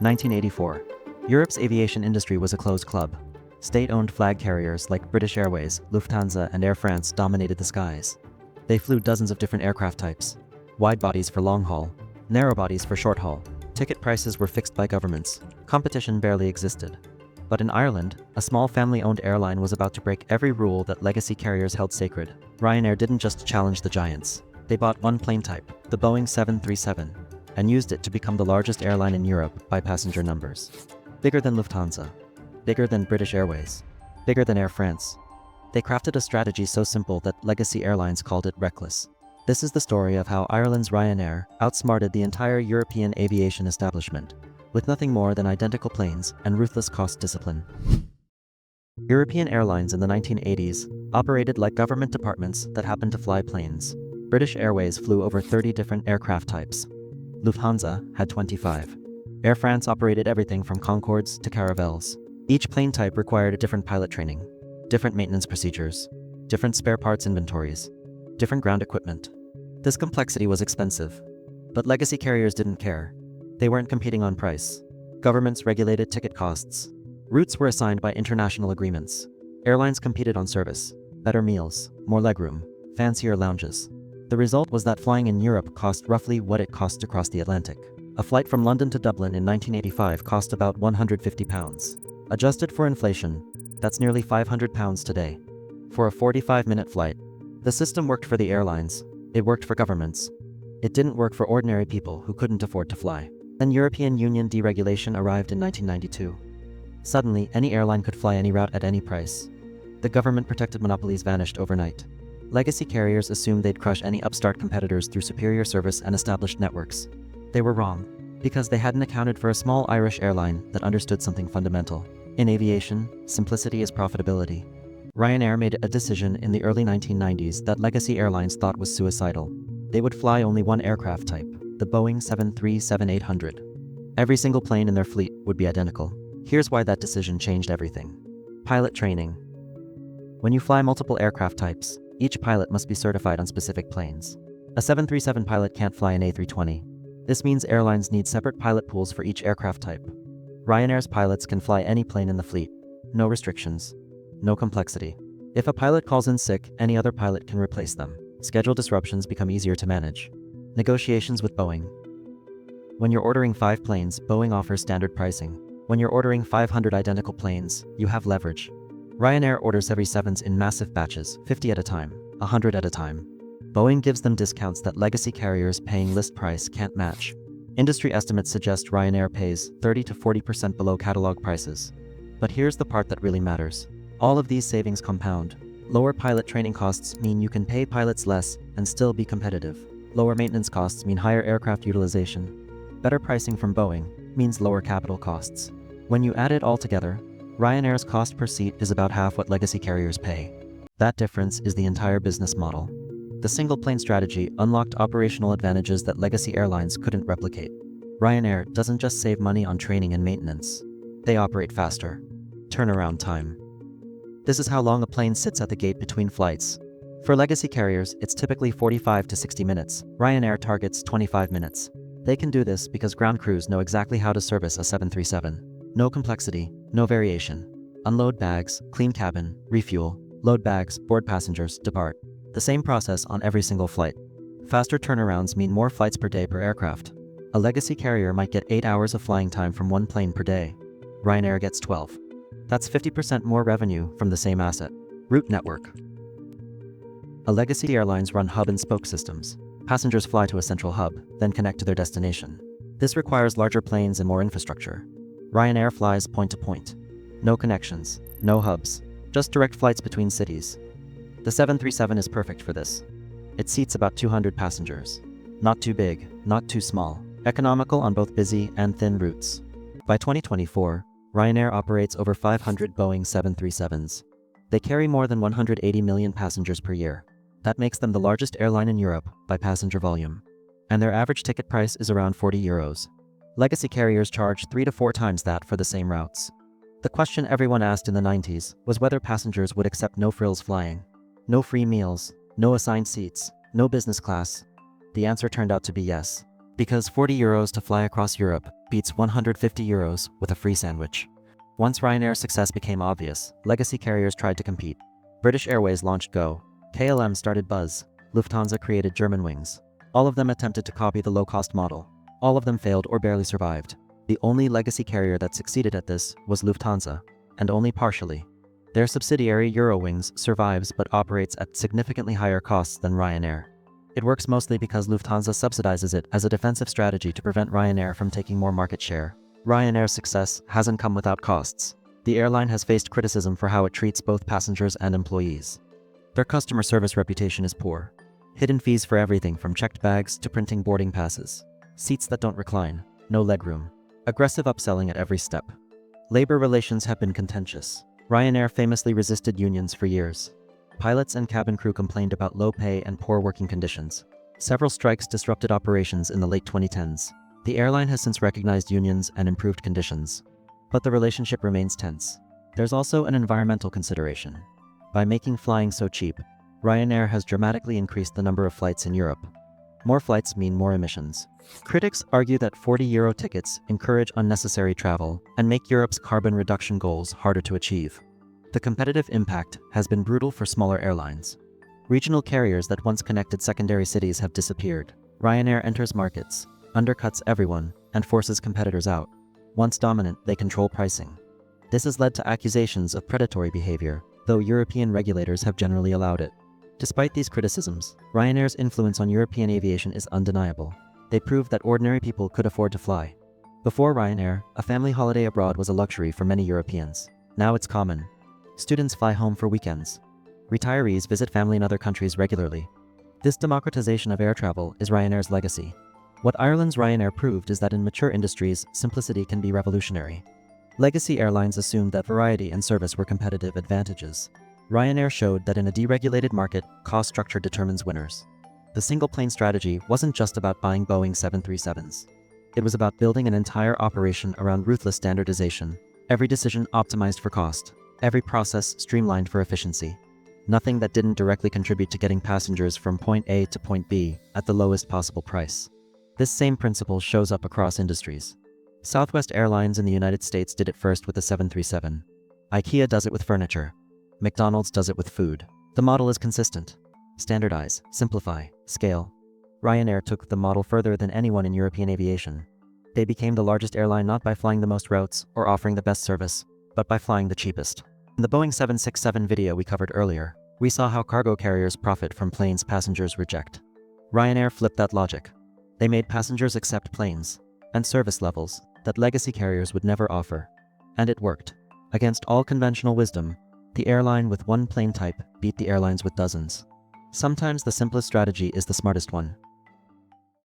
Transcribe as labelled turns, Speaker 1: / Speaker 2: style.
Speaker 1: 1984. Europe's aviation industry was a closed club. State-owned flag carriers like British Airways, Lufthansa, and Air France dominated the skies. They flew dozens of different aircraft types. Wide bodies for long haul, narrow bodies for short haul. Ticket prices were fixed by governments. Competition barely existed. But in Ireland, a small family-owned airline was about to break every rule that legacy carriers held sacred. Ryanair didn't just challenge the giants. They bought one plane type, the Boeing 737, and used it to become the largest airline in Europe by passenger numbers. Bigger than Lufthansa, bigger than British Airways, bigger than Air France. They crafted a strategy so simple that legacy airlines called it reckless. This is the story of how Ireland's Ryanair outsmarted the entire European aviation establishment, with nothing more than identical planes and ruthless cost discipline. European airlines in the 1980s operated like government departments that happened to fly planes. British Airways flew over 30 different aircraft types. Lufthansa had 25. Air France operated everything from Concordes to Caravels. Each plane type required a different pilot training, different maintenance procedures, different spare parts inventories, different ground equipment. This complexity was expensive, but legacy carriers didn't care. They weren't competing on price. Governments regulated ticket costs. Routes were assigned by international agreements. Airlines competed on service, better meals, more legroom, fancier lounges. The result was that flying in Europe cost roughly what it cost to cross the Atlantic. A flight from London to Dublin in 1985 cost about £150. Adjusted for inflation, that's nearly £500 today. For a 45-minute flight, the system worked for the airlines. It worked for governments. It didn't work for ordinary people who couldn't afford to fly. Then European Union deregulation arrived in 1992. Suddenly, any airline could fly any route at any price. The government-protected monopolies vanished overnight. Legacy carriers assumed they'd crush any upstart competitors through superior service and established networks. They were wrong, because they hadn't accounted for a small Irish airline that understood something fundamental. In aviation, simplicity is profitability. Ryanair made a decision in the early 1990s that legacy airlines thought was suicidal. They would fly only one aircraft type, the Boeing 737-800. Every single plane in their fleet would be identical. Here's why that decision changed everything. Pilot training. When you fly multiple aircraft types, each pilot must be certified on specific planes. A 737 pilot can't fly an A320. This means airlines need separate pilot pools for each aircraft type. Ryanair's pilots can fly any plane in the fleet. No restrictions. No complexity. If a pilot calls in sick, any other pilot can replace them. Schedule disruptions become easier to manage. Negotiations with Boeing. When you're ordering 5 planes, Boeing offers standard pricing. When you're ordering 500 identical planes, you have leverage. Ryanair orders 737s in massive batches, 50 at a time, 100 at a time. Boeing gives them discounts that legacy carriers paying list price can't match. Industry estimates suggest Ryanair pays 30 to 40% below catalog prices. But here's the part that really matters. All of these savings compound. Lower pilot training costs mean you can pay pilots less and still be competitive. Lower maintenance costs mean higher aircraft utilization. Better pricing from Boeing means lower capital costs. When you add it all together, Ryanair's cost per seat is about half what legacy carriers pay. That difference is the entire business model. The single-plane strategy unlocked operational advantages that legacy airlines couldn't replicate. Ryanair doesn't just save money on training and maintenance. They operate faster. Turnaround time. This is how long a plane sits at the gate between flights. For legacy carriers, it's typically 45 to 60 minutes. Ryanair targets 25 minutes. They can do this because ground crews know exactly how to service a 737. No complexity, no variation. Unload bags, clean cabin, refuel, load bags, board passengers, depart. The same process on every single flight. Faster turnarounds mean more flights per day per aircraft. A legacy carrier might get 8 hours of flying time from one plane per day. Ryanair gets 12. That's 50% more revenue from the same asset. Route network. A legacy airlines run hub and spoke systems. Passengers fly to a central hub, then connect to their destination. This requires larger planes and more infrastructure. Ryanair flies point to point. No connections, no hubs, just direct flights between cities. The 737 is perfect for this. It seats about 200 passengers. Not too big, not too small. Economical on both busy and thin routes. By 2024, Ryanair operates over 500 Boeing 737s. They carry more than 180 million passengers per year. That makes them the largest airline in Europe by passenger volume. And their average ticket price is around €40. Legacy carriers charge 3 to 4 times that for the same routes. The question everyone asked in the 90s was whether passengers would accept no-frills flying. No free meals, no assigned seats, no business class. The answer turned out to be yes. Because 40 euros to fly across Europe beats 150 euros with a free sandwich. Once Ryanair's success became obvious, legacy carriers tried to compete. British Airways launched Go, KLM started Buzz, Lufthansa created Germanwings. All of them attempted to copy the low-cost model. All of them failed or barely survived. The only legacy carrier that succeeded at this was Lufthansa, and only partially. Their subsidiary Eurowings survives but operates at significantly higher costs than Ryanair. It works mostly because Lufthansa subsidizes it as a defensive strategy to prevent Ryanair from taking more market share. Ryanair's success hasn't come without costs. The airline has faced criticism for how it treats both passengers and employees. Their customer service reputation is poor. Hidden fees for everything from checked bags to printing boarding passes. Seats that don't recline, no legroom. Aggressive upselling at every step. Labor relations have been contentious. Ryanair famously resisted unions for years. Pilots and cabin crew complained about low pay and poor working conditions. Several strikes disrupted operations in the late 2010s. The airline has since recognized unions and improved conditions. But the relationship remains tense. There's also an environmental consideration. By making flying so cheap, Ryanair has dramatically increased the number of flights in Europe. More flights mean more emissions. Critics argue that 40 euro tickets encourage unnecessary travel and make Europe's carbon reduction goals harder to achieve. The competitive impact has been brutal for smaller airlines. Regional carriers that once connected secondary cities have disappeared. Ryanair enters markets, undercuts everyone, and forces competitors out. Once dominant, they control pricing. This has led to accusations of predatory behavior, though European regulators have generally allowed it. Despite these criticisms, Ryanair's influence on European aviation is undeniable. They proved that ordinary people could afford to fly. Before Ryanair, a family holiday abroad was a luxury for many Europeans. Now it's common. Students fly home for weekends. Retirees visit family in other countries regularly. This democratization of air travel is Ryanair's legacy. What Ireland's Ryanair proved is that in mature industries, simplicity can be revolutionary. Legacy airlines assumed that variety and service were competitive advantages. Ryanair showed that in a deregulated market, cost structure determines winners. The single-plane strategy wasn't just about buying Boeing 737s. It was about building an entire operation around ruthless standardization, every decision optimized for cost. Every process streamlined for efficiency. Nothing that didn't directly contribute to getting passengers from point A to point B at the lowest possible price. This same principle shows up across industries. Southwest Airlines in the United States did it first with the 737. IKEA does it with furniture. McDonald's does it with food. The model is consistent. Standardize, simplify, scale. Ryanair took the model further than anyone in European aviation. They became the largest airline not by flying the most routes or offering the best service, but by flying the cheapest. In the Boeing 767 video we covered earlier, we saw how cargo carriers profit from planes passengers reject. Ryanair flipped that logic. They made passengers accept planes and service levels that legacy carriers would never offer. And it worked. Against all conventional wisdom, the airline with one plane type beat the airlines with dozens. Sometimes the simplest strategy is the smartest one.